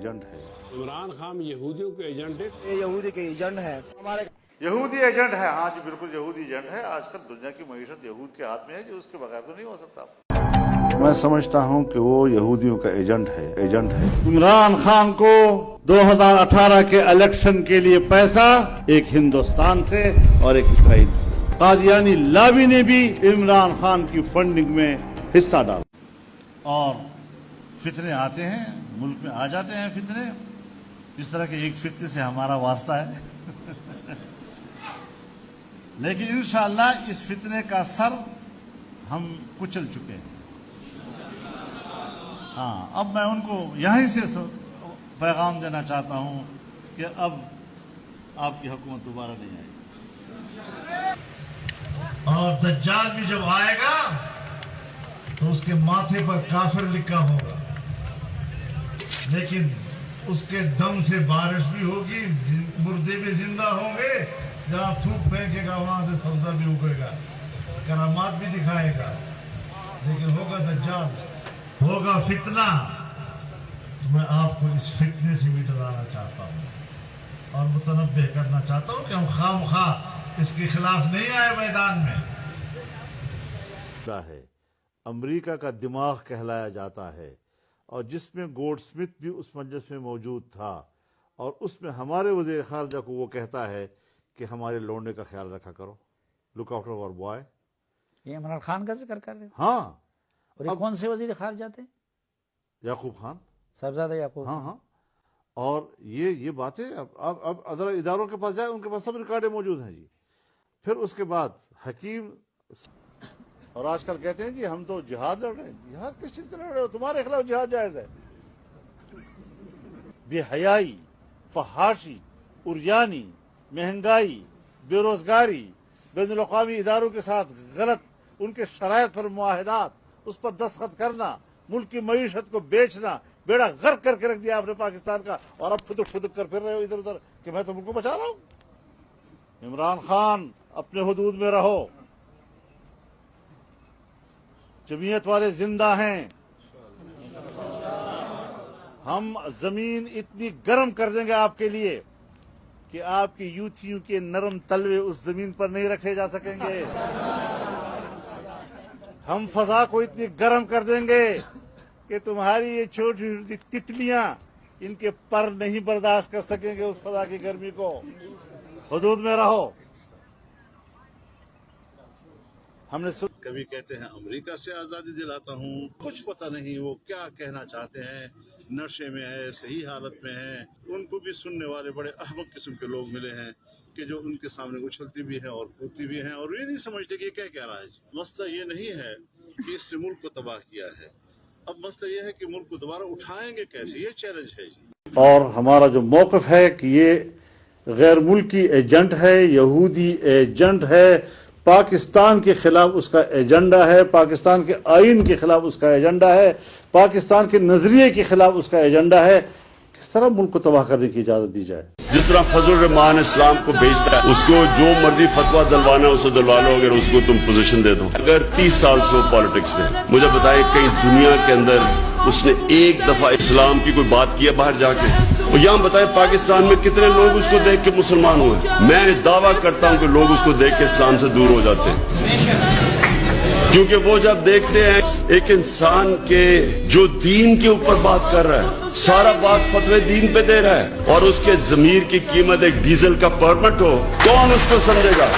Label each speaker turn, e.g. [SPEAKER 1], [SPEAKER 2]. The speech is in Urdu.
[SPEAKER 1] ایجنٹ ہے.
[SPEAKER 2] عمران خان یہودیوں کے ایجنٹ ہے.
[SPEAKER 3] یہ یہودی کے ایجنٹ ہے. ہمارے
[SPEAKER 1] یہودی ایجنٹ ہے. ہاں جی بالکل یہودی ایجنٹ ہے. آج کل دنیا کی معیشت یہود کے ہاتھ میں ہے, جو اس کے بغیر تو نہیں ہو سکتا. میں سمجھتا ہوں کہ وہ یہودیوں کا ایجنٹ ہے. عمران خان کو 2018 کے الیکشن کے لیے پیسہ ایک ہندوستان سے اور ایک اسرائیل سے. قادیانی لابی نے بھی عمران خان کی فنڈنگ میں حصہ ڈالا. اور فتنے آتے ہیں, ملک میں آ جاتے ہیں فتنے. اس طرح کے ایک فتنے سے ہمارا واسطہ ہے لیکن انشاءاللہ اس فتنے کا سر ہم کچل چکے ہیں. ہاں, اب میں ان کو یہیں سے پیغام دینا چاہتا ہوں کہ اب آپ کی حکومت دوبارہ نہیں آئے گی.
[SPEAKER 4] اور دجال بھی جب آئے گا تو اس کے ماتھے پر کافر لکھا ہوگا, لیکن اس کے دم سے بارش بھی ہوگی, مردے بھی زندہ ہوں گے, جہاں تھوک پھینکے گا وہاں سے سبزہ بھی اگے گا, کرامات بھی دکھائے گا. لیکن ہوگا دجال, ہوگا فتنہ. میں آپ کو اس فتنے سے بھی ڈرانا چاہتا ہوں اور متنبہ کرنا چاہتا ہوں کہ ہم خواہ مخواہ اس کے خلاف نہیں آئے میدان میں.
[SPEAKER 1] ہے امریکہ کا دماغ کہلایا جاتا ہے, اور جس میں گولڈ سمتھ بھی اس مجلس میں موجود تھا, اور اس میں ہمارے وزیر خارجہ کو وہ کہتا ہے کہ ہمارے لونڈے کا خیال رکھا کرو, لک آفٹر اور بوائے.
[SPEAKER 5] یہ عمران خان کا ذکر کر رہے ہیں.
[SPEAKER 1] ہاں,
[SPEAKER 5] اور یہ کون سے وزیر خارجہ تھے؟
[SPEAKER 1] یعقوب خان,
[SPEAKER 5] صاحبزادہ یعقوب.
[SPEAKER 1] ہاں ہاں. اور یہ باتیں اب ادارہ اداروں کے پاس جائے, ان کے پاس سب ریکارڈیں موجود ہیں جی. پھر اس کے بعد حکیم, اور آج کل کہتے ہیں جی ہم تو جہاد لڑ رہے ہیں. جہاد کس چیز کا لڑ رہے ہو؟ تمہارے خلاف جہاد جائز ہے. بے حیائی, فحاشی, عریانی, مہنگائی, بے روزگاری, بین الاقوامی اداروں کے ساتھ غلط ان کے شرائط پر معاہدات, اس پر دستخط کرنا, ملک کی معیشت کو بیچنا, بیڑا غرق کر کے رکھ دیا آپ نے پاکستان کا, اور اب پھدک کر پھر رہے ہو ادھر ادھر کہ میں تو ملک کو بچا رہا ہوں. عمران خان اپنے حدود میں رہو. جمعیت والے زندہ ہیں. ہم زمین اتنی گرم کر دیں گے آپ کے لیے کہ آپ کی یوتھیوں کے نرم تلوے اس زمین پر نہیں رکھے جا سکیں گے. ہم فضا کو اتنی گرم کر دیں گے کہ تمہاری یہ چھوٹی چھوٹی تتلیاں ان کے پر نہیں برداشت کر سکیں گے اس فضا کی گرمی کو. حدود میں رہو. ہم نے کبھی کہتے ہیں امریکہ سے آزادی دلاتا ہوں, کچھ پتہ نہیں وہ کیا کہنا چاہتے ہیں. نشے میں ہے, صحیح حالت میں ہے. ان کو بھی سننے والے بڑے احمق قسم کے لوگ ملے ہیں کہ جو ان کے سامنے اچھلتی بھی ہیں اور کودتی بھی ہیں, اور یہ نہیں سمجھتے کہ یہ کیا کہہ رہا ہے. مسئلہ یہ نہیں ہے کہ اس نے ملک کو تباہ کیا ہے, اب مسئلہ یہ ہے کہ ملک کو دوبارہ اٹھائیں گے کیسے, یہ چیلنج ہے. اور ہمارا جو موقف ہے کہ یہ غیر ملکی ایجنٹ ہے, یہودی ایجنٹ ہے, پاکستان کے خلاف اس کا ایجنڈا ہے, پاکستان کے آئین کے خلاف اس کا ایجنڈا ہے, پاکستان کے نظریے کے خلاف اس کا ایجنڈا ہے. کس طرح ملک کو تباہ کرنے کی اجازت دی جائے؟
[SPEAKER 6] جس طرح فضل الرحمان اسلام کو بیچتا ہے, اس کو جو مرضی فتویٰ دلوانا ہے اسے دلوا لو, اگر اس کو تم پوزیشن دے دو. اگر 30 سال سے وہ پالیٹکس میں, مجھے بتائیں کہیں دنیا کے اندر اس نے ایک دفعہ اسلام کی کوئی بات کی ہے باہر جا کے؟ اور یہاں بتائیں پاکستان میں کتنے لوگ اس کو دیکھ کے مسلمان ہوئے؟ میں دعویٰ کرتا ہوں کہ لوگ اس کو دیکھ کے اسلام سے دور ہو جاتے ہیں, کیونکہ وہ جب دیکھتے ہیں ایک انسان کے جو دین کے اوپر بات کر رہا ہے, سارا بات فتوے دین پہ دے رہا ہے, اور اس کے ضمیر کی قیمت ایک ڈیزل کا پرمٹ ہو, کون اس کو سمجھے گا؟